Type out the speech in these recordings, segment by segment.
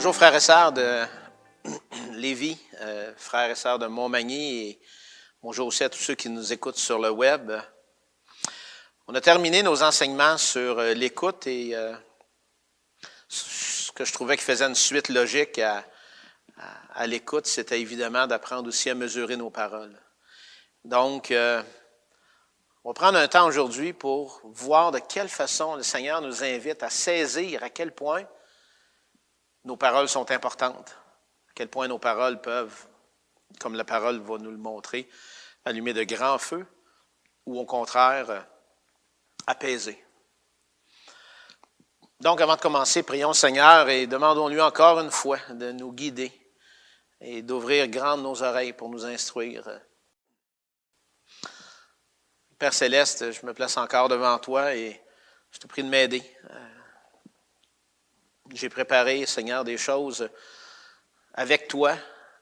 Bonjour frères et sœurs de Lévis, frères et sœurs de Montmagny et bonjour aussi à tous ceux qui nous écoutent sur le web. On a terminé nos enseignements sur l'écoute et ce que je trouvais qui faisait une suite logique à l'écoute, c'était évidemment d'apprendre aussi à mesurer nos paroles. Donc, on va prendre un temps aujourd'hui pour voir de quelle façon le Seigneur nous invite à saisir à quel point nos paroles sont importantes, à quel point nos paroles peuvent, comme la parole va nous le montrer, allumer de grands feux ou au contraire apaiser. Donc, avant de commencer, prions le Seigneur et demandons-lui encore une fois de nous guider et d'ouvrir grandes nos oreilles pour nous instruire. Père Céleste, je me place encore devant toi et je te prie de m'aider. J'ai préparé, Seigneur, des choses avec toi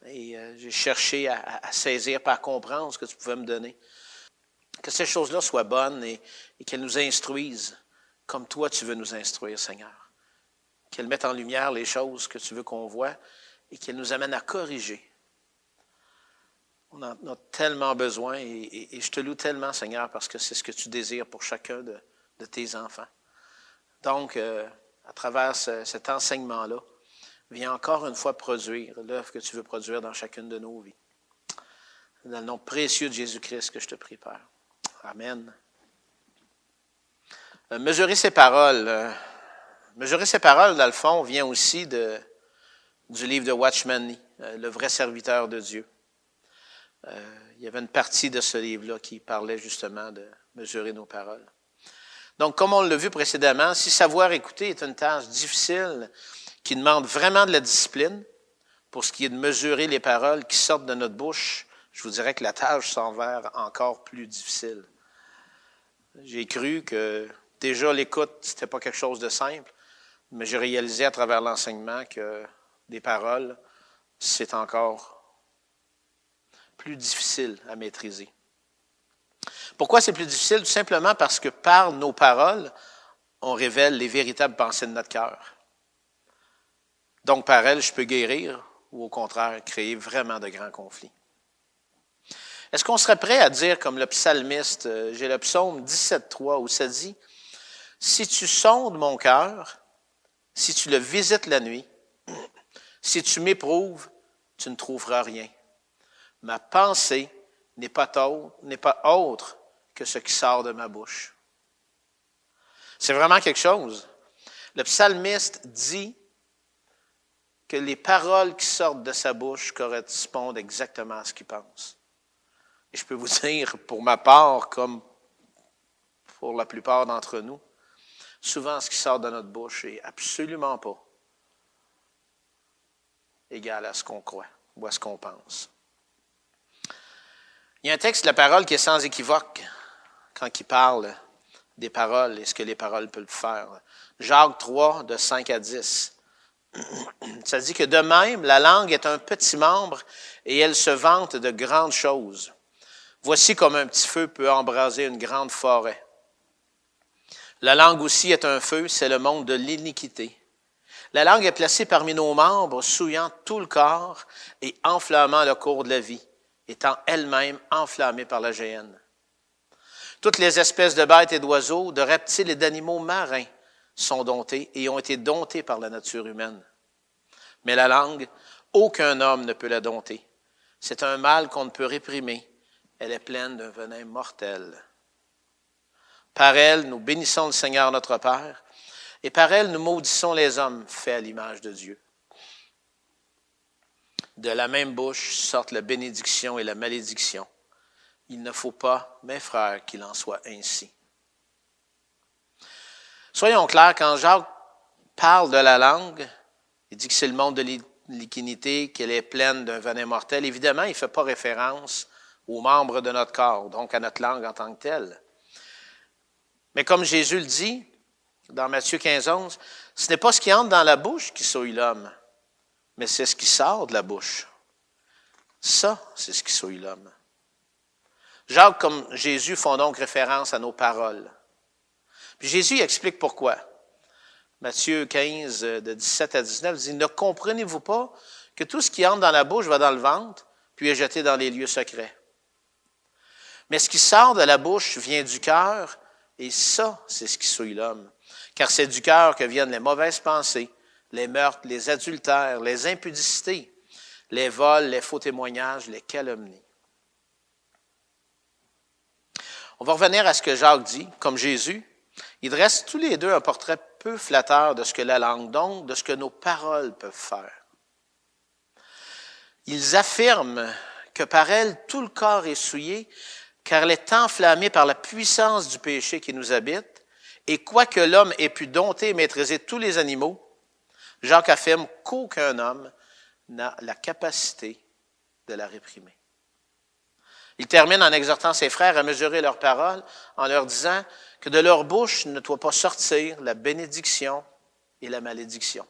et j'ai cherché à saisir, à comprendre ce que tu pouvais me donner. Que ces choses-là soient bonnes et qu'elles nous instruisent comme toi tu veux nous instruire, Seigneur. Qu'elles mettent en lumière les choses que tu veux qu'on voit et qu'elles nous amènent à corriger. On en a tellement besoin et je te loue tellement, Seigneur, parce que c'est ce que tu désires pour chacun de tes enfants. Donc, à travers cet enseignement-là, viens encore une fois produire l'œuvre que tu veux produire dans chacune de nos vies. Dans le nom précieux de Jésus-Christ que je te prie, Père. Amen. Mesurer ses paroles. Mesurer ses paroles, dans le fond, vient aussi du livre de Watchman Nee, Le vrai serviteur de Dieu. Il y avait une partie de ce livre-là qui parlait justement de mesurer nos paroles. Donc, comme on l'a vu précédemment, si savoir écouter est une tâche difficile qui demande vraiment de la discipline, pour ce qui est de mesurer les paroles qui sortent de notre bouche, je vous dirais que la tâche s'avère encore plus difficile. J'ai cru que déjà l'écoute, c'était pas quelque chose de simple, mais j'ai réalisé à travers l'enseignement que des paroles, c'est encore plus difficile à maîtriser. Pourquoi c'est plus difficile? Tout simplement parce que par nos paroles, on révèle les véritables pensées de notre cœur. Donc, par elles, je peux guérir ou au contraire, créer vraiment de grands conflits. Est-ce qu'on serait prêt à dire, comme le psalmiste, j'ai le psaume 17.3, où ça dit « Si tu sondes mon cœur, si tu le visites la nuit, si tu m'éprouves, tu ne trouveras rien. Ma pensée n'est pas autre que ce qui sort de ma bouche. » C'est vraiment quelque chose. Le psalmiste dit que les paroles qui sortent de sa bouche correspondent exactement à ce qu'il pense. Et je peux vous dire, pour ma part, comme pour la plupart d'entre nous, souvent ce qui sort de notre bouche n'est absolument pas égal à ce qu'on croit ou à ce qu'on pense. Il y a un texte de la parole qui est sans équivoque quand il parle des paroles et ce que les paroles peuvent faire. Jacques 3, de 5 à 10. Ça dit que de même, la langue est un petit membre et elle se vante de grandes choses. Voici comme un petit feu peut embraser une grande forêt. La langue aussi est un feu, c'est le monde de l'iniquité. La langue est placée parmi nos membres, souillant tout le corps et enflammant le cours de la vie, étant elle-même enflammée par la géhenne. Toutes les espèces de bêtes et d'oiseaux, de reptiles et d'animaux marins sont domptés et ont été domptés par la nature humaine. Mais la langue, aucun homme ne peut la dompter. C'est un mal qu'on ne peut réprimer. Elle est pleine d'un venin mortel. Par elle, nous bénissons le Seigneur notre Père, et par elle, nous maudissons les hommes faits à l'image de Dieu. De la même bouche sortent la bénédiction et la malédiction. Il ne faut pas, mes frères, qu'il en soit ainsi. Soyons clairs, quand Jacques parle de la langue, il dit que c'est le monde de l'iniquité, qu'elle est pleine d'un venin mortel. Évidemment, il ne fait pas référence aux membres de notre corps, donc à notre langue en tant que telle. Mais comme Jésus le dit, dans Matthieu 15, 11, ce n'est pas ce qui entre dans la bouche qui souille l'homme, mais c'est ce qui sort de la bouche. Ça, c'est ce qui souille l'homme. Jacques, comme Jésus, font donc référence à nos paroles. Puis Jésus explique pourquoi. Matthieu 15, de 17 à 19, dit « Ne comprenez-vous pas que tout ce qui entre dans la bouche va dans le ventre, puis est jeté dans les lieux secrets? Mais ce qui sort de la bouche vient du cœur, et ça, c'est ce qui souille l'homme. Car c'est du cœur que viennent les mauvaises pensées, les meurtres, les adultères, les impudicités, les vols, les faux témoignages, les calomnies. » On va revenir à ce que Jacques dit, comme Jésus. Ils dressent tous les deux un portrait peu flatteur de ce que la langue, donc de ce que nos paroles peuvent faire. Ils affirment que par elle, tout le corps est souillé, car elle est enflammée par la puissance du péché qui nous habite, et quoique l'homme ait pu dompter et maîtriser tous les animaux, Jacques affirme qu'aucun homme n'a la capacité de la réprimer. Il termine en exhortant ses frères à mesurer leurs paroles, en leur disant que de leur bouche ne doit pas sortir la bénédiction et la malédiction.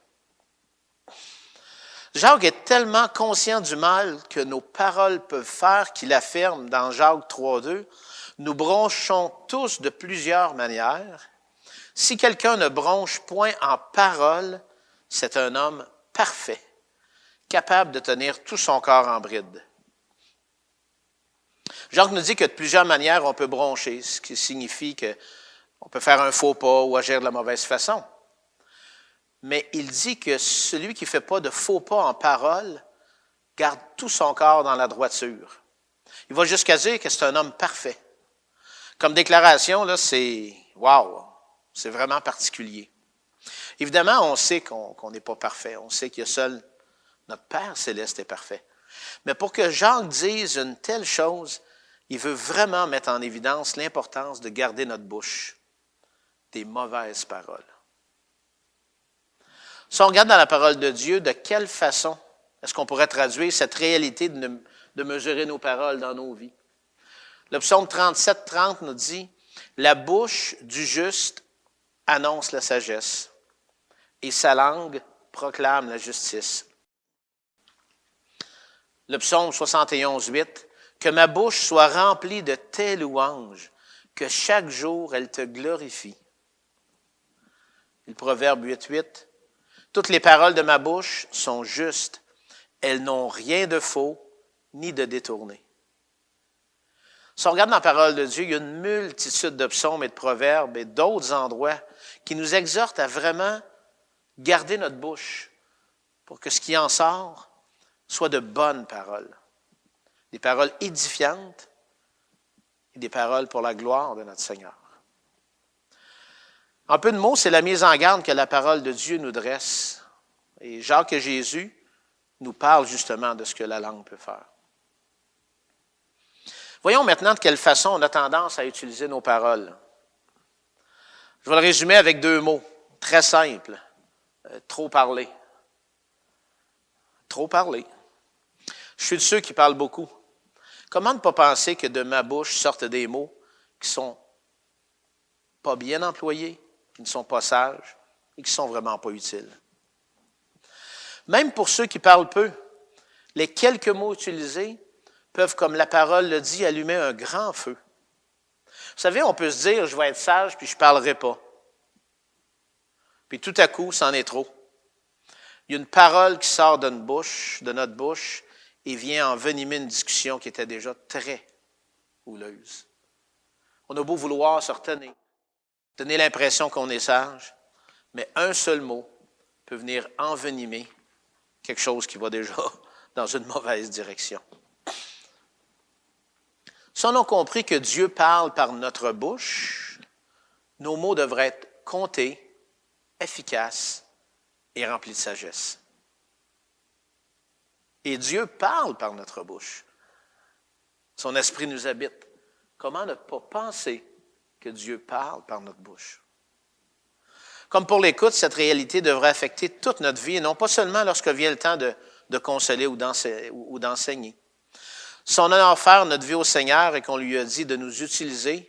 Jacques est tellement conscient du mal que nos paroles peuvent faire qu'il affirme dans Jacques 3,2 « Nous bronchons tous de plusieurs manières. Si quelqu'un ne bronche point en parole, c'est un homme parfait, capable de tenir tout son corps en bride. » Jacques nous dit que de plusieurs manières on peut broncher, ce qui signifie qu'on peut faire un faux pas ou agir de la mauvaise façon. Mais il dit que celui qui ne fait pas de faux pas en parole garde tout son corps dans la droiture. Il va jusqu'à dire que c'est un homme parfait. Comme déclaration, là, c'est « wow », c'est vraiment particulier. Évidemment, on sait qu'on n'est pas parfait. On sait qu'il y a seul notre Père céleste est parfait. Mais pour que Jacques dise une telle chose, il veut vraiment mettre en évidence l'importance de garder notre bouche des mauvaises paroles. Si on regarde dans la parole de Dieu, de quelle façon est-ce qu'on pourrait traduire cette réalité de mesurer nos paroles dans nos vies? Le psaume 37-30 nous dit « La bouche du juste annonce la sagesse, et sa langue proclame la justice. » Le psaume 71-8 « Que ma bouche soit remplie de tes louanges, que chaque jour elle te glorifie. » Le proverbe 8-8 « Toutes les paroles de ma bouche sont justes, elles n'ont rien de faux ni de détourné. » Si on regarde dans la parole de Dieu, il y a une multitude de psaumes et de proverbes et d'autres endroits qui nous exhortent à vraiment garder notre bouche pour que ce qui en sort soit de bonnes paroles. Des paroles édifiantes et des paroles pour la gloire de notre Seigneur. En peu de mots, c'est la mise en garde que la parole de Dieu nous dresse. Et Jacques et Jésus nous parlent justement de ce que la langue peut faire. Voyons maintenant de quelle façon on a tendance à utiliser nos paroles. Je vais le résumer avec 2 mots, très simples. Trop parler. Trop parler. Je suis de ceux qui parlent beaucoup. Comment ne pas penser que de ma bouche sortent des mots qui ne sont pas bien employés, qui ne sont pas sages et qui ne sont vraiment pas utiles? Même pour ceux qui parlent peu, les quelques mots utilisés peuvent, comme la parole le dit, allumer un grand feu. Vous savez, on peut se dire, je vais être sage, puis je ne parlerai pas. Puis tout à coup, c'en est trop. Il y a une parole qui sort de notre bouche, et vient envenimer une discussion qui était déjà très houleuse. On a beau vouloir se retenir, donner l'impression qu'on est sage, mais un seul mot peut venir envenimer quelque chose qui va déjà dans une mauvaise direction. Si on a compris que Dieu parle par notre bouche, nos mots devraient être comptés, efficaces et remplis de sagesse. Et Dieu parle par notre bouche. Son esprit nous habite. Comment ne pas penser que Dieu parle par notre bouche? Comme pour l'écoute, cette réalité devrait affecter toute notre vie, et non pas seulement lorsque vient le temps de consoler ou d'enseigner. Si on a offert notre vie au Seigneur et qu'on lui a dit de nous utiliser,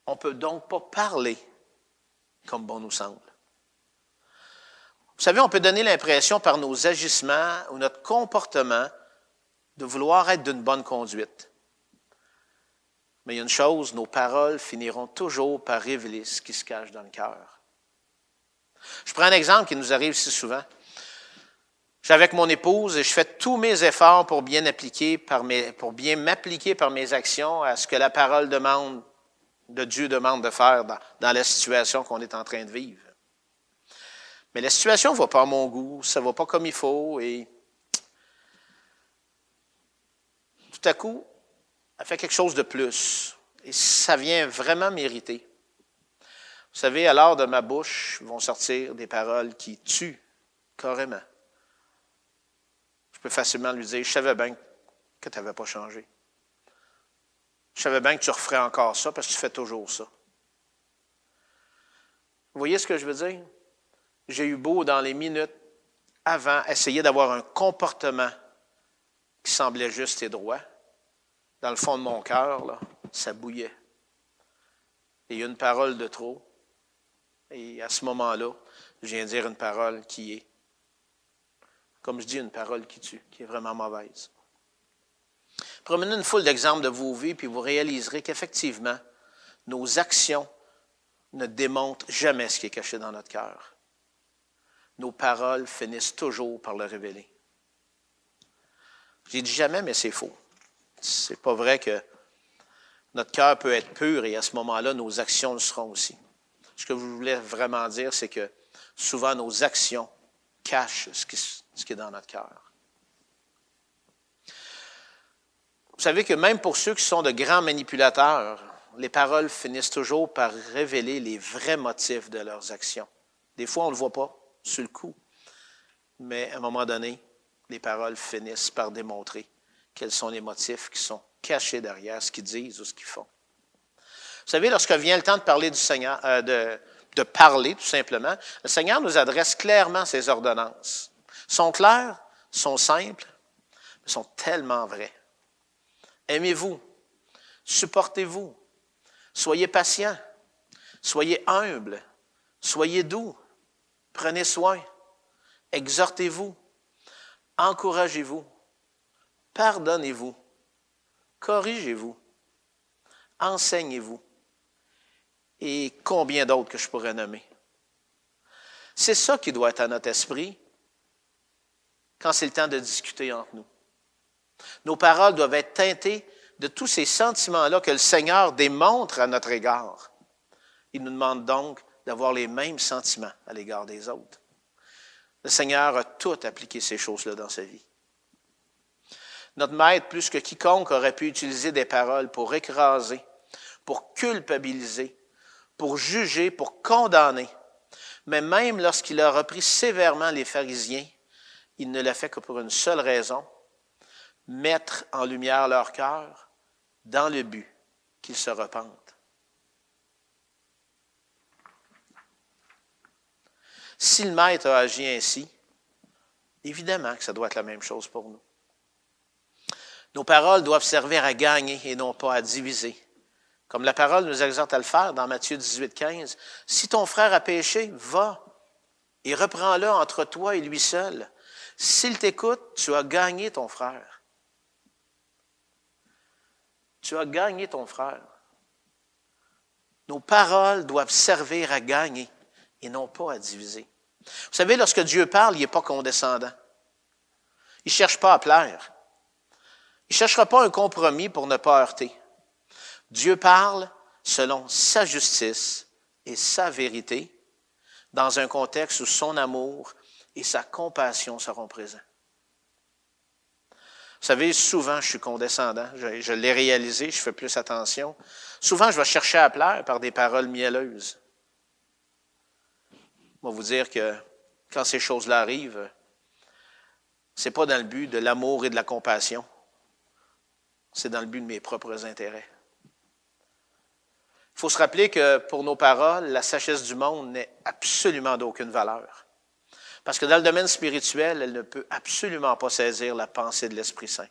on ne peut donc pas parler comme bon nous semble. Vous savez, on peut donner l'impression par nos agissements ou notre comportement de vouloir être d'une bonne conduite. Mais il y a une chose, nos paroles finiront toujours par révéler ce qui se cache dans le cœur. Je prends un exemple qui nous arrive si souvent. Je suis avec mon épouse et je fais tous mes efforts pour bien m'appliquer par mes actions à ce que la parole de Dieu demande de faire dans la situation qu'on est en train de vivre. Mais la situation ne va pas à mon goût, ça ne va pas comme il faut et tout à coup, elle fait quelque chose de plus et ça vient vraiment m'irriter. Vous savez, alors de ma bouche vont sortir des paroles qui tuent carrément. Je peux facilement lui dire, je savais bien que tu n'avais pas changé. Je savais bien que tu referais encore ça parce que tu fais toujours ça. Vous voyez ce que je veux dire? J'ai eu beau, dans les minutes avant, essayer d'avoir un comportement qui semblait juste et droit. Dans le fond de mon cœur, là, ça bouillait. Et il y a une parole de trop. Et à ce moment-là, je viens dire une parole qui est, comme je dis, une parole qui tue, qui est vraiment mauvaise. Promenez une foule d'exemples de vos vies, puis vous réaliserez qu'effectivement, nos actions ne démontrent jamais ce qui est caché dans notre cœur. Nos paroles finissent toujours par le révéler. J'ai dit jamais, mais c'est faux. C'est pas vrai que notre cœur peut être pur et à ce moment-là, nos actions le seront aussi. Ce que je voulais vraiment dire, c'est que souvent nos actions cachent ce qui est dans notre cœur. Vous savez que même pour ceux qui sont de grands manipulateurs, les paroles finissent toujours par révéler les vrais motifs de leurs actions. Des fois, on ne le voit pas sur le coup, mais à un moment donné, les paroles finissent par démontrer quels sont les motifs qui sont cachés derrière ce qu'ils disent ou ce qu'ils font. Vous savez, lorsque vient le temps de parler du Seigneur, de parler tout simplement, le Seigneur nous adresse clairement ses ordonnances. Sont claires, sont simples, mais sont tellement vraies. Aimez-vous, supportez-vous, soyez patients, soyez humbles, soyez doux, prenez soin, exhortez-vous, encouragez-vous, pardonnez-vous, corrigez-vous, enseignez-vous. Et combien d'autres que je pourrais nommer. C'est ça qui doit être à notre esprit quand c'est le temps de discuter entre nous. Nos paroles doivent être teintées de tous ces sentiments-là que le Seigneur démontre à notre égard. Il nous demande donc d'avoir les mêmes sentiments à l'égard des autres. Le Seigneur a tout appliqué ces choses-là dans sa vie. Notre Maître, plus que quiconque, aurait pu utiliser des paroles pour écraser, pour culpabiliser, pour juger, pour condamner. Mais même lorsqu'il a repris sévèrement les pharisiens, il ne l'a fait que pour une seule raison, mettre en lumière leur cœur dans le but qu'ils se repentent. Si le Maître a agi ainsi, évidemment que ça doit être la même chose pour nous. Nos paroles doivent servir à gagner et non pas à diviser. Comme la parole nous exhorte à le faire dans Matthieu 18, 15. « Si ton frère a péché, va et reprends-le entre toi et lui seul. S'il t'écoute, tu as gagné ton frère. » Tu as gagné ton frère. Nos paroles doivent servir à gagner et non pas à diviser. Vous savez, lorsque Dieu parle, il n'est pas condescendant. Il ne cherche pas à plaire. Il ne cherchera pas un compromis pour ne pas heurter. Dieu parle selon sa justice et sa vérité dans un contexte où son amour et sa compassion seront présents. Vous savez, souvent, je suis condescendant. Je l'ai réalisé, je fais plus attention. Souvent, je vais chercher à plaire par des paroles mielleuses. Je vais vous dire que quand ces choses-là arrivent, ce n'est pas dans le but de l'amour et de la compassion. C'est dans le but de mes propres intérêts. Il faut se rappeler que pour nos paroles, la sagesse du monde n'est absolument d'aucune valeur. Parce que dans le domaine spirituel, elle ne peut absolument pas saisir la pensée de l'Esprit Saint.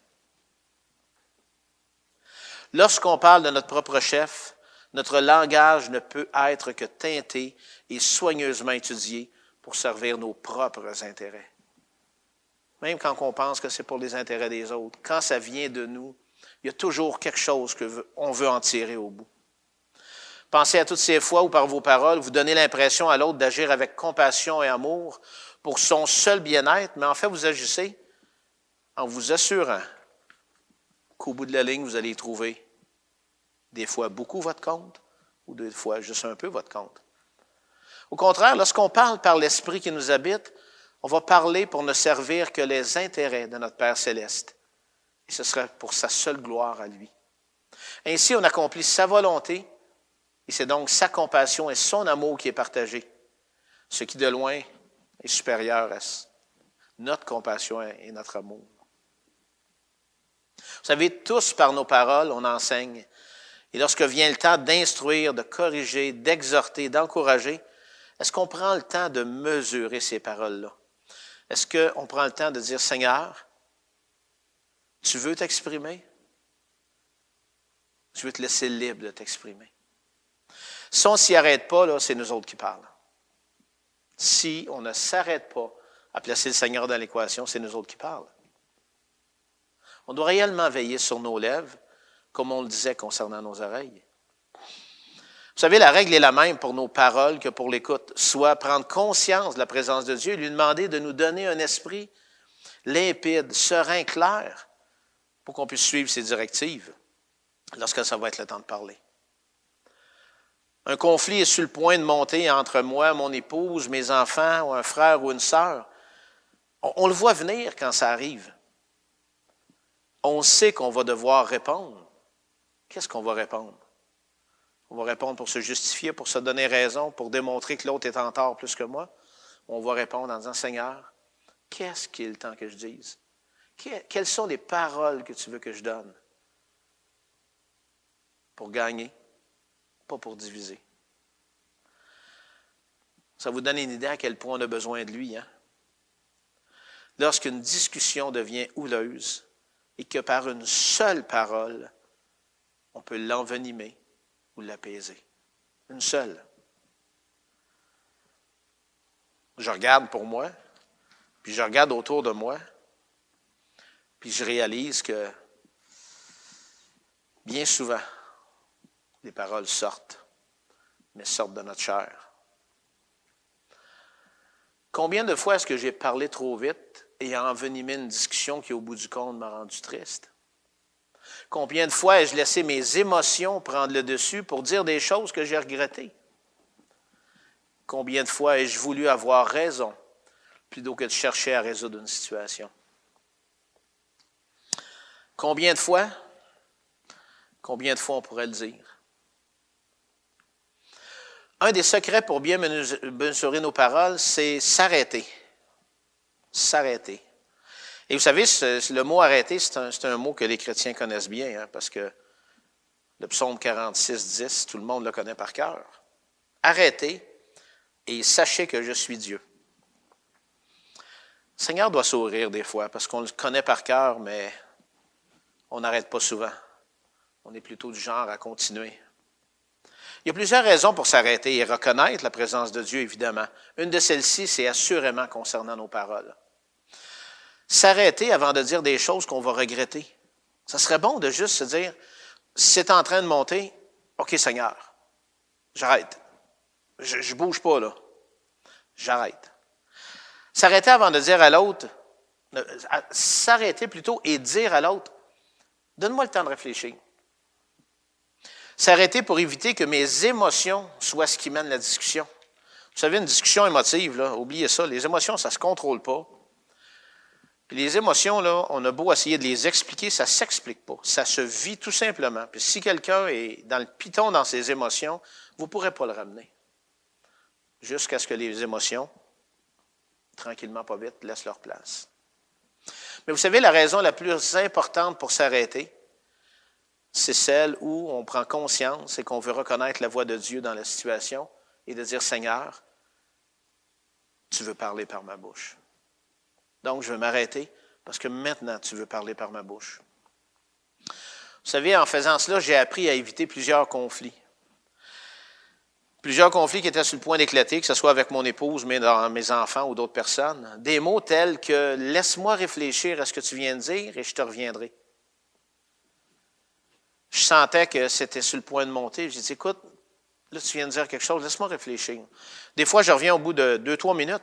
Lorsqu'on parle de notre propre chef, notre langage ne peut être que teinté et soigneusement étudié pour servir nos propres intérêts. Même quand on pense que c'est pour les intérêts des autres, quand ça vient de nous, il y a toujours quelque chose qu'on veut en tirer au bout. Pensez à toutes ces fois où par vos paroles, vous donnez l'impression à l'autre d'agir avec compassion et amour pour son seul bien-être, mais en fait, vous agissez en vous assurant qu'au bout de la ligne, vous allez trouver des fois beaucoup votre compte ou des fois juste un peu votre compte. Au contraire, lorsqu'on parle par l'Esprit qui nous habite, on va parler pour ne servir que les intérêts de notre Père céleste. Et ce sera pour sa seule gloire à lui. Ainsi, on accomplit sa volonté et c'est donc sa compassion et son amour qui est partagé, ce qui de loin est supérieur à notre compassion et notre amour. Vous savez, tous par nos paroles, on enseigne. Et lorsque vient le temps d'instruire, de corriger, d'exhorter, d'encourager, est-ce qu'on prend le temps de mesurer ces paroles-là? Est-ce qu'on prend le temps de dire, Seigneur, tu veux t'exprimer? Je veux te laisser libre de t'exprimer. Si on ne s'y arrête pas, là, c'est nous autres qui parlent. Si on ne s'arrête pas à placer le Seigneur dans l'équation, c'est nous autres qui parlent. On doit réellement veiller sur nos lèvres, comme on le disait concernant nos oreilles. Vous savez, la règle est la même pour nos paroles que pour l'écoute, soit prendre conscience de la présence de Dieu et lui demander de nous donner un esprit limpide, serein, clair, pour qu'on puisse suivre ses directives lorsque ça va être le temps de parler. Un conflit est sur le point de monter entre moi, mon épouse, mes enfants, ou un frère ou une sœur. On le voit venir quand ça arrive. On sait qu'on va devoir répondre. Qu'est-ce qu'on va répondre? On va répondre pour se justifier, pour se donner raison, pour démontrer que l'autre est en tort plus que moi. On va répondre en disant, Seigneur, qu'est-ce qu'il est le temps que je dise? Quelles sont les paroles que tu veux que je donne? Pour gagner, pas pour diviser. Ça vous donne une idée à quel point on a besoin de lui, hein? Lorsqu'une discussion devient houleuse et que par une seule parole, on peut l'envenimer ou l'apaiser. Une seule. Je regarde pour moi, puis je regarde autour de moi, puis je réalise que bien souvent, les paroles sortent, mais sortent de notre chair. Combien de fois est-ce que j'ai parlé trop vite et envenimé une discussion qui, au bout du compte, m'a rendu triste? Combien de fois ai-je laissé mes émotions prendre le dessus pour dire des choses que j'ai regrettées? Combien de fois ai-je voulu avoir raison plutôt que de chercher à résoudre une situation? Combien de fois on pourrait le dire? Un des secrets pour bien mesurer nos paroles, c'est s'arrêter. S'arrêter. Et vous savez, le mot « arrêter », c'est un mot que les chrétiens connaissent bien, hein, parce que le psaume 46, 10, tout le monde le connaît par cœur. Arrêtez et sachez que je suis Dieu. Le Seigneur doit sourire des fois, parce qu'on le connaît par cœur, mais on n'arrête pas souvent. On est plutôt du genre à continuer. Il y a plusieurs raisons pour s'arrêter et reconnaître la présence de Dieu, évidemment. Une de celles-ci, c'est assurément concernant nos paroles. S'arrêter avant de dire des choses qu'on va regretter. Ça serait bon de juste se dire, si c'est en train de monter, OK Seigneur, j'arrête. Je bouge pas là. J'arrête. S'arrêter avant de dire à l'autre, s'arrêter plutôt et dire à l'autre, donne-moi le temps de réfléchir. S'arrêter pour éviter que mes émotions soient ce qui mène la discussion. Vous savez, une discussion émotive, là, oubliez ça, les émotions, ça ne se contrôle pas. Puis les émotions, là, on a beau essayer de les expliquer, ça ne s'explique pas. Ça se vit tout simplement. Puis si quelqu'un est dans le piton dans ses émotions, vous ne pourrez pas le ramener. Jusqu'à ce que les émotions, tranquillement, pas vite, laissent leur place. Mais vous savez, la raison la plus importante pour s'arrêter, c'est celle où on prend conscience et qu'on veut reconnaître la voix de Dieu dans la situation et de dire, Seigneur, tu veux parler par ma bouche. Donc, je veux m'arrêter parce que maintenant, tu veux parler par ma bouche. Vous savez, en faisant cela, j'ai appris à éviter plusieurs conflits. Plusieurs conflits qui étaient sur le point d'éclater, que ce soit avec mon épouse, mes enfants ou d'autres personnes. Des mots tels que « laisse-moi réfléchir à ce que tu viens de dire et je te reviendrai ». Je sentais que c'était sur le point de monter. J'ai dit, écoute, Là, tu viens de dire quelque chose, laisse-moi réfléchir. Des fois, je reviens au bout de 2-3 minutes.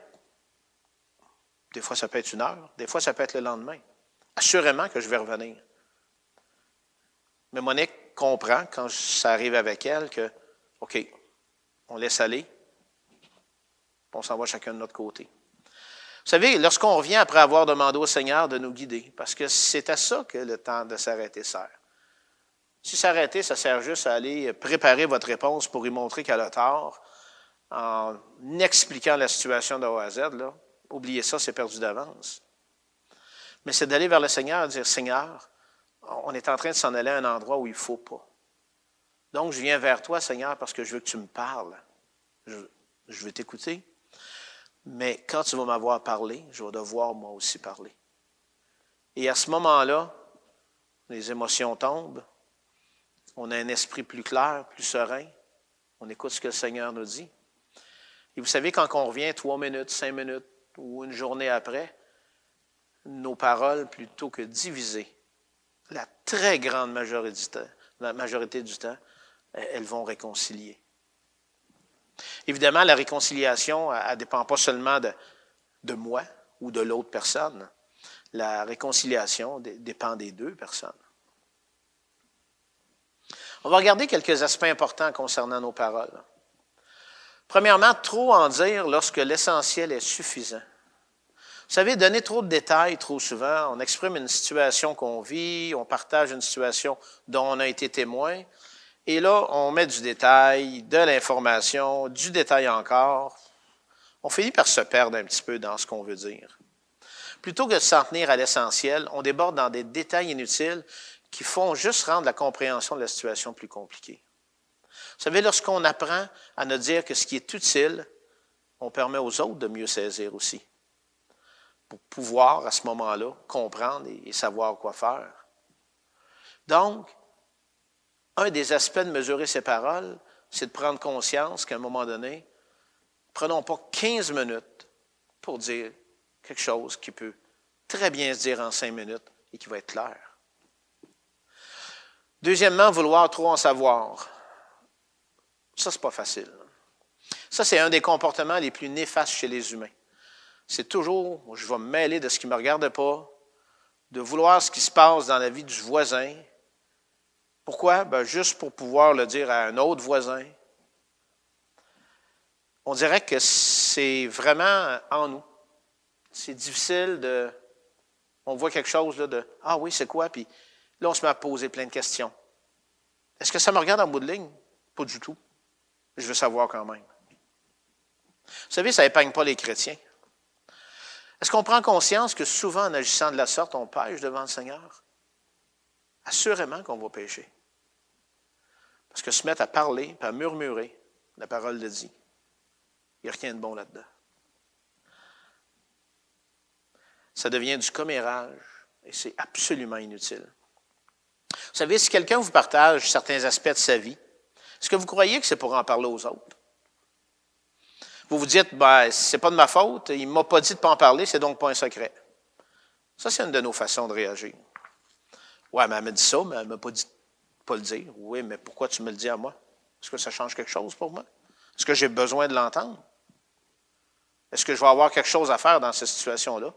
Des fois, ça peut être 1 heure. Des fois, ça peut être le lendemain. Assurément que je vais revenir. Mais Monique comprend, quand ça arrive avec elle, que, OK, on laisse aller, puis on s'en va chacun de notre côté. Vous savez, lorsqu'on revient après avoir demandé au Seigneur de nous guider, parce que c'est à ça que le temps de s'arrêter sert. Si s'arrêter, ça sert juste à aller préparer votre réponse pour y montrer qu'elle a tort, en expliquant la situation de A à Z, là, oubliez ça, c'est perdu d'avance. Mais c'est d'aller vers le Seigneur et dire, Seigneur, on est en train de s'en aller à un endroit où il ne faut pas. Donc, je viens vers toi, Seigneur, parce que je veux que tu me parles. Je veux t'écouter. Mais quand tu vas m'avoir parlé, je vais devoir moi aussi parler. Et à ce moment-là, les émotions tombent. On a un esprit plus clair, plus serein. On écoute ce que le Seigneur nous dit. Et vous savez, quand on revient 3 minutes, 5 minutes ou une journée après, nos paroles, plutôt que divisées, la très grande majorité du temps, elles vont réconcilier. Évidemment, la réconciliation, elle ne dépend pas seulement de moi ou de l'autre personne. La réconciliation dépend des 2 personnes. On va regarder quelques aspects importants concernant nos paroles. Premièrement, trop en dire lorsque l'essentiel est suffisant. Vous savez, donner trop de détails trop souvent, on exprime une situation qu'on vit, on partage une situation dont on a été témoin, et là, on met du détail, de l'information, du détail encore. On finit par se perdre un petit peu dans ce qu'on veut dire. Plutôt que de s'en tenir à l'essentiel, on déborde dans des détails inutiles qui font juste rendre la compréhension de la situation plus compliquée. Vous savez, lorsqu'on apprend à ne dire que ce qui est utile, on permet aux autres de mieux saisir aussi, pour pouvoir, à ce moment-là, comprendre et savoir quoi faire. Donc, un des aspects de mesurer ses paroles, c'est de prendre conscience qu'à un moment donné, prenons pas 15 minutes pour dire quelque chose qui peut très bien se dire en 5 minutes et qui va être clair. Deuxièmement, vouloir trop en savoir. Ça, c'est pas facile. Ça, c'est un des comportements les plus néfastes chez les humains. C'est toujours, je vais me mêler de ce qui ne me regarde pas, de vouloir ce qui se passe dans la vie du voisin. Pourquoi? Ben, juste pour pouvoir le dire à un autre voisin. On dirait que c'est vraiment en nous. C'est difficile de... On voit quelque chose là, de « Ah oui, c'est quoi? » Puis là, on se met à poser plein de questions. Est-ce que ça me regarde en bout de ligne? Pas du tout. Je veux savoir quand même. Vous savez, ça n'épargne pas les chrétiens. Est-ce qu'on prend conscience que souvent, en agissant de la sorte, on pêche devant le Seigneur? Assurément qu'on va pécher. Parce que se mettre à parler, à murmurer, la parole le dit. Il n'y a rien de bon là-dedans. Ça devient du commérage et c'est absolument inutile. Vous savez, si quelqu'un vous partage certains aspects de sa vie, est-ce que vous croyez que c'est pour en parler aux autres? Vous vous dites, ben, c'est pas de ma faute, il ne m'a pas dit de ne pas en parler, c'est donc pas un secret. Ça, c'est une de nos façons de réagir. Ouais, mais elle m'a dit ça, mais elle ne m'a pas dit de ne pas le dire. Oui, mais pourquoi tu me le dis à moi? Est-ce que ça change quelque chose pour moi? Est-ce que j'ai besoin de l'entendre? Est-ce que je vais avoir quelque chose à faire dans cette situation-là?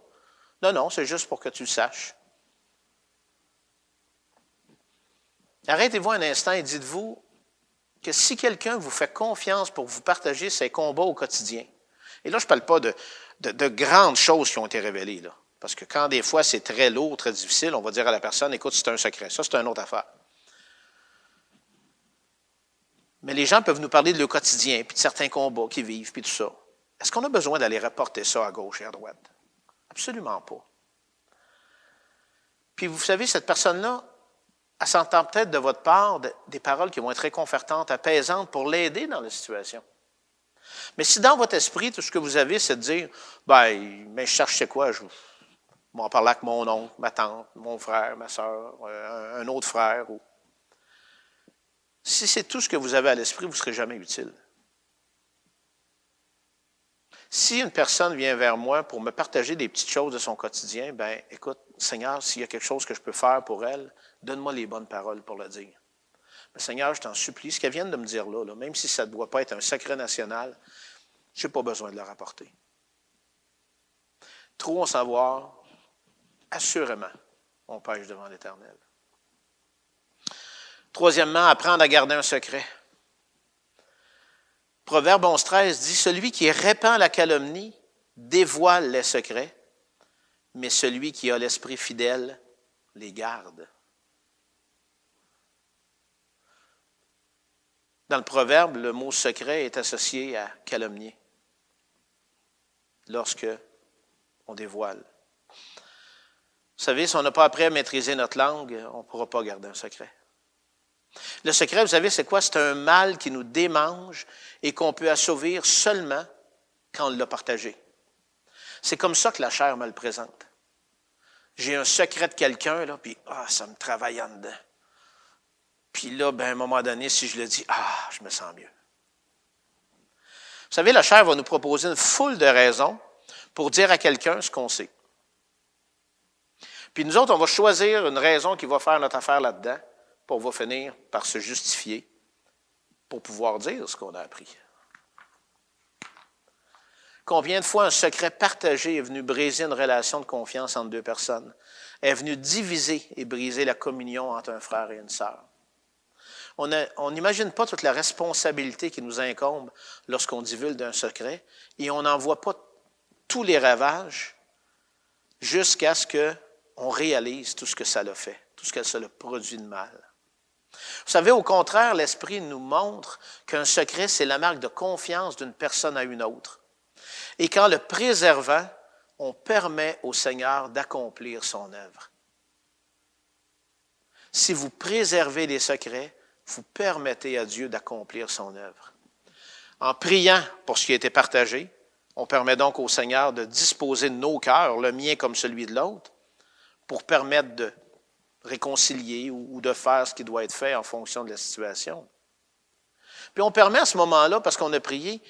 Non, non, c'est juste pour que tu le saches. Arrêtez-vous un instant et dites-vous que si quelqu'un vous fait confiance pour vous partager ses combats au quotidien, et là, je ne parle pas de grandes choses qui ont été révélées, là, parce que quand des fois c'est très lourd, très difficile, on va dire à la personne, écoute, c'est un secret, ça c'est une autre affaire. Mais les gens peuvent nous parler de leur quotidien, puis de certains combats qu'ils vivent, puis tout ça. Est-ce qu'on a besoin d'aller rapporter ça à gauche et à droite? Absolument pas. Puis vous savez, cette personne-là, elle s'entend peut-être de votre part des paroles qui vont être réconfortantes, apaisantes pour l'aider dans la situation. Mais si dans votre esprit, tout ce que vous avez, c'est de dire, mais je cherche c'est quoi? Je vais en parler avec mon oncle, ma tante, mon frère, ma soeur, un autre frère. Si c'est tout ce que vous avez à l'esprit, vous ne serez jamais utile. Si une personne vient vers moi pour me partager des petites choses de son quotidien, écoute, Seigneur, s'il y a quelque chose que je peux faire pour elle, donne-moi les bonnes paroles pour le dire. Mais Seigneur, je t'en supplie, ce qu'elles viennent de me dire là, même si ça ne doit pas être un secret national, je n'ai pas besoin de le rapporter. Trop en savoir, assurément, on pêche devant l'Éternel. Troisièmement, apprendre à garder un secret. Proverbe 11,13 dit « Celui qui répand la calomnie dévoile les secrets, mais celui qui a l'esprit fidèle les garde. » Dans le proverbe, le mot secret est associé à calomnier, lorsque on dévoile. Vous savez, si on n'a pas appris à maîtriser notre langue, on ne pourra pas garder un secret. Le secret, vous savez, c'est quoi? C'est un mal qui nous démange et qu'on peut assouvir seulement quand on l'a partagé. C'est comme ça que la chair me le présente. J'ai un secret de quelqu'un, là, puis ça me travaille en dedans. Puis là, à un moment donné, si je le dis, je me sens mieux. Vous savez, la chair va nous proposer une foule de raisons pour dire à quelqu'un ce qu'on sait. Puis nous autres, on va choisir une raison qui va faire notre affaire là-dedans, puis on va finir par se justifier pour pouvoir dire ce qu'on a appris. Combien de fois un secret partagé est venu briser une relation de confiance entre deux personnes, est venu diviser et briser la communion entre un frère et une sœur. On n'imagine pas toute la responsabilité qui nous incombe lorsqu'on divulgue un secret et on n'en voit pas tous les ravages jusqu'à ce qu'on réalise tout ce que ça l'a fait, tout ce que ça a produit de mal. Vous savez, au contraire, l'Esprit nous montre qu'un secret, c'est la marque de confiance d'une personne à une autre. Et qu'en le préservant, on permet au Seigneur d'accomplir son œuvre. Si vous préservez les secrets, vous permettez à Dieu d'accomplir son œuvre. En priant pour ce qui a été partagé, on permet donc au Seigneur de disposer de nos cœurs, le mien comme celui de l'autre, pour permettre de réconcilier ou de faire ce qui doit être fait en fonction de la situation. Puis on permet à ce moment-là, parce qu'on a prié,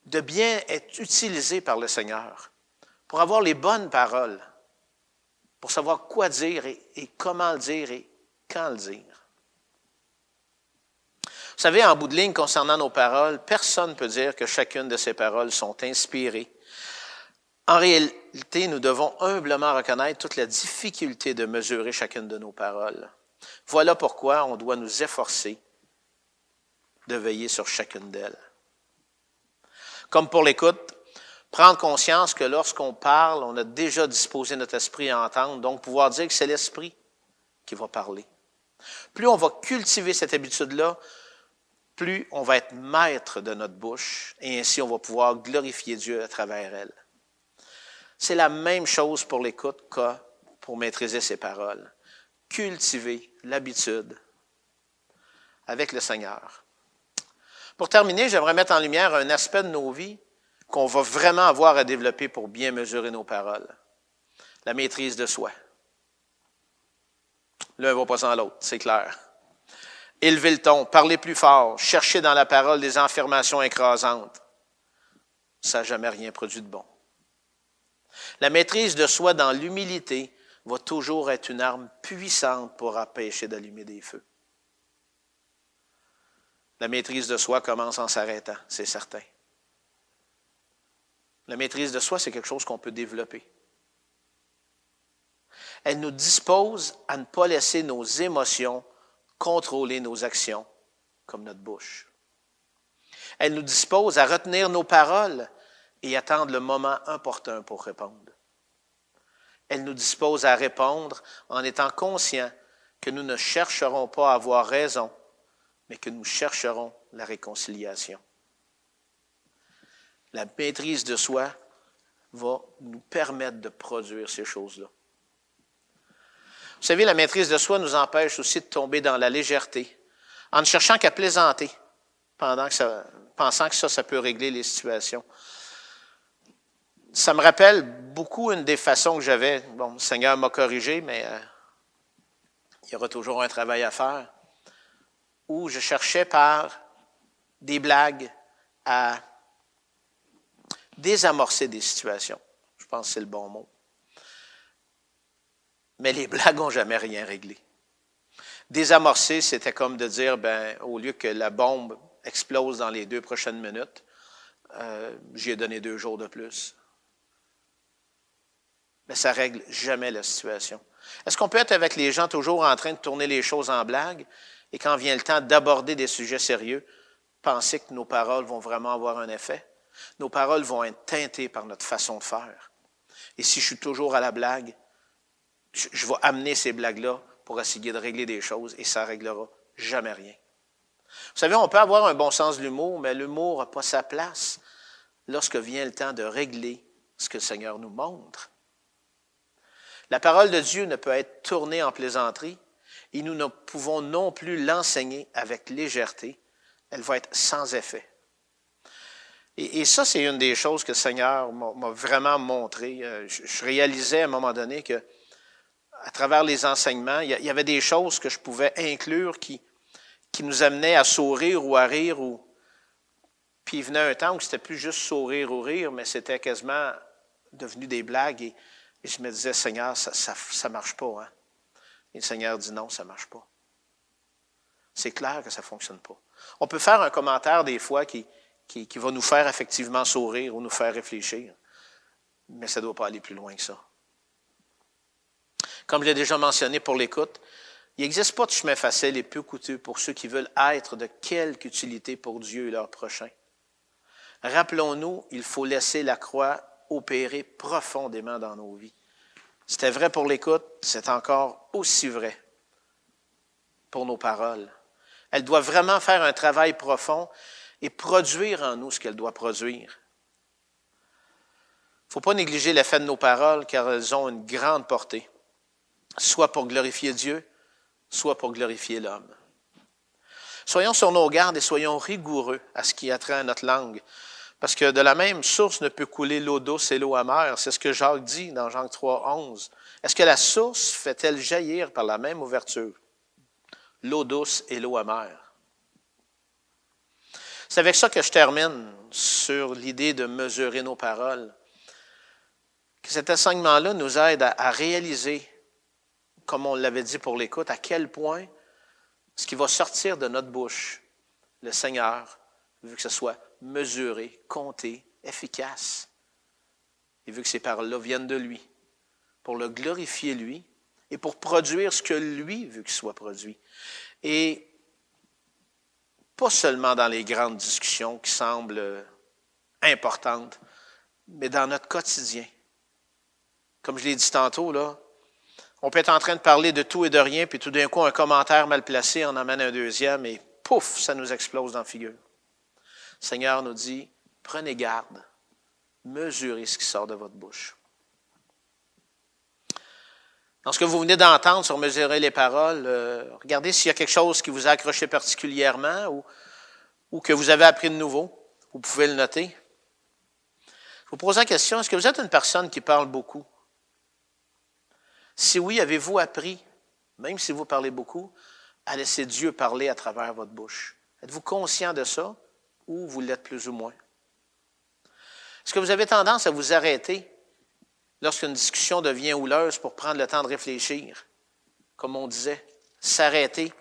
de bien être utilisé par le Seigneur, pour avoir les bonnes paroles, pour savoir quoi dire et comment le dire et quand le dire. Vous savez, en bout de ligne, concernant nos paroles, personne ne peut dire que chacune de ces paroles sont inspirées. En réalité, nous devons humblement reconnaître toute la difficulté de mesurer chacune de nos paroles. Voilà pourquoi on doit nous efforcer de veiller sur chacune d'elles. Comme pour l'écoute, prendre conscience que lorsqu'on parle, on a déjà disposé notre esprit à entendre, donc pouvoir dire que c'est l'esprit qui va parler. Plus on va cultiver cette habitude-là, plus on va être maître de notre bouche et ainsi on va pouvoir glorifier Dieu à travers elle. C'est la même chose pour l'écoute que pour maîtriser ses paroles. Cultiver l'habitude avec le Seigneur. Pour terminer, j'aimerais mettre en lumière un aspect de nos vies qu'on va vraiment avoir à développer pour bien mesurer nos paroles. La maîtrise de soi. L'un ne va pas sans l'autre, c'est clair. Élever le ton, parler plus fort, chercher dans la parole des affirmations écrasantes. Ça n'a jamais rien produit de bon. La maîtrise de soi dans l'humilité va toujours être une arme puissante pour empêcher d'allumer des feux. La maîtrise de soi commence en s'arrêtant, c'est certain. La maîtrise de soi, c'est quelque chose qu'on peut développer. Elle nous dispose à ne pas laisser nos émotions contrôler nos actions, comme notre bouche. Elle nous dispose à retenir nos paroles et attendre le moment opportun pour répondre. Elle nous dispose à répondre en étant conscients que nous ne chercherons pas à avoir raison, mais que nous chercherons la réconciliation. La maîtrise de soi va nous permettre de produire ces choses-là. Vous savez, la maîtrise de soi nous empêche aussi de tomber dans la légèreté, en ne cherchant qu'à plaisanter, pensant que ça peut régler les situations. Ça me rappelle beaucoup une des façons que j'avais, le Seigneur m'a corrigé, mais il y aura toujours un travail à faire, où je cherchais par des blagues à désamorcer des situations. Je pense que c'est le bon mot. Mais les blagues n'ont jamais rien réglé. Désamorcer, c'était comme de dire, au lieu que la bombe explose dans les 2 prochaines minutes, j'y ai donné 2 jours de plus. Mais ça ne règle jamais la situation. Est-ce qu'on peut être avec les gens toujours en train de tourner les choses en blague et quand vient le temps d'aborder des sujets sérieux, penser que nos paroles vont vraiment avoir un effet? Nos paroles vont être teintées par notre façon de faire. Et si je suis toujours à la blague, je vais amener ces blagues-là pour essayer de régler des choses et ça ne réglera jamais rien. Vous savez, on peut avoir un bon sens de l'humour, mais l'humour n'a pas sa place lorsque vient le temps de régler ce que le Seigneur nous montre. La parole de Dieu ne peut être tournée en plaisanterie et nous ne pouvons non plus l'enseigner avec légèreté. Elle va être sans effet. Et ça, c'est une des choses que le Seigneur m'a vraiment montré. Je réalisais à un moment donné que, à travers les enseignements, il y avait des choses que je pouvais inclure qui nous amenaient à sourire ou à rire. Puis il venait un temps où c'était plus juste sourire ou rire, mais c'était quasiment devenu des blagues. Et je me disais, Seigneur, ça marche pas. Hein? Et le Seigneur dit non, ça marche pas. C'est clair que ça ne fonctionne pas. On peut faire un commentaire des fois qui va nous faire effectivement sourire ou nous faire réfléchir, mais ça ne doit pas aller plus loin que ça. Comme je l'ai déjà mentionné pour l'écoute, il n'existe pas de chemin facile et peu coûteux pour ceux qui veulent être de quelque utilité pour Dieu et leur prochain. Rappelons-nous, il faut laisser la croix opérer profondément dans nos vies. C'était vrai pour l'écoute, c'est encore aussi vrai pour nos paroles. Elle doit vraiment faire un travail profond et produire en nous ce qu'elle doit produire. Il ne faut pas négliger l'effet de nos paroles car elles ont une grande portée, soit pour glorifier Dieu, soit pour glorifier l'homme. Soyons sur nos gardes et soyons rigoureux à ce qui a trait à notre langue, parce que de la même source ne peut couler l'eau douce et l'eau amère. C'est ce que Jacques dit dans Jacques 3, 11. Est-ce que la source fait-elle jaillir par la même ouverture? L'eau douce et l'eau amère. C'est avec ça que je termine sur l'idée de mesurer nos paroles. Que cet enseignement-là nous aide à réaliser, comme on l'avait dit pour l'écoute, à quel point ce qui va sortir de notre bouche, le Seigneur veut que ce soit mesuré, compté, efficace. Il veut que ces paroles-là viennent de lui, pour le glorifier lui et pour produire ce que lui veut qu'il soit produit. Et pas seulement dans les grandes discussions qui semblent importantes, mais dans notre quotidien. Comme je l'ai dit tantôt, là, on peut être en train de parler de tout et de rien, puis tout d'un coup, un commentaire mal placé en amène un deuxième, et pouf, ça nous explose dans la figure. Le Seigneur nous dit, prenez garde, mesurez ce qui sort de votre bouche. Dans ce que vous venez d'entendre sur mesurer les paroles, regardez s'il y a quelque chose qui vous a accroché particulièrement ou que vous avez appris de nouveau. Vous pouvez le noter. Je vous pose la question, est-ce que vous êtes une personne qui parle beaucoup? Si oui, avez-vous appris, même si vous parlez beaucoup, à laisser Dieu parler à travers votre bouche? Êtes-vous conscient de ça ou vous l'êtes plus ou moins? Est-ce que vous avez tendance à vous arrêter lorsqu'une discussion devient houleuse pour prendre le temps de réfléchir? Comme on disait, s'arrêter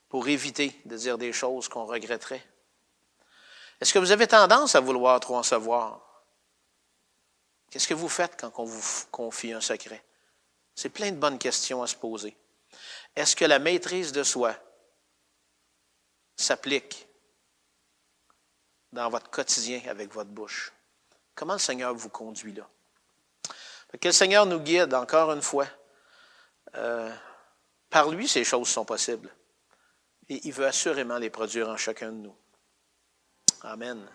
pour éviter de dire des choses qu'on regretterait. Est-ce que vous avez tendance à vouloir trop en savoir? Qu'est-ce que vous faites quand on vous confie un secret? C'est plein de bonnes questions à se poser. Est-ce que la maîtrise de soi s'applique dans votre quotidien avec votre bouche? Comment le Seigneur vous conduit là? Que le Seigneur nous guide encore une fois. Par lui, ces choses sont possibles. Et il veut assurément les produire en chacun de nous. Amen.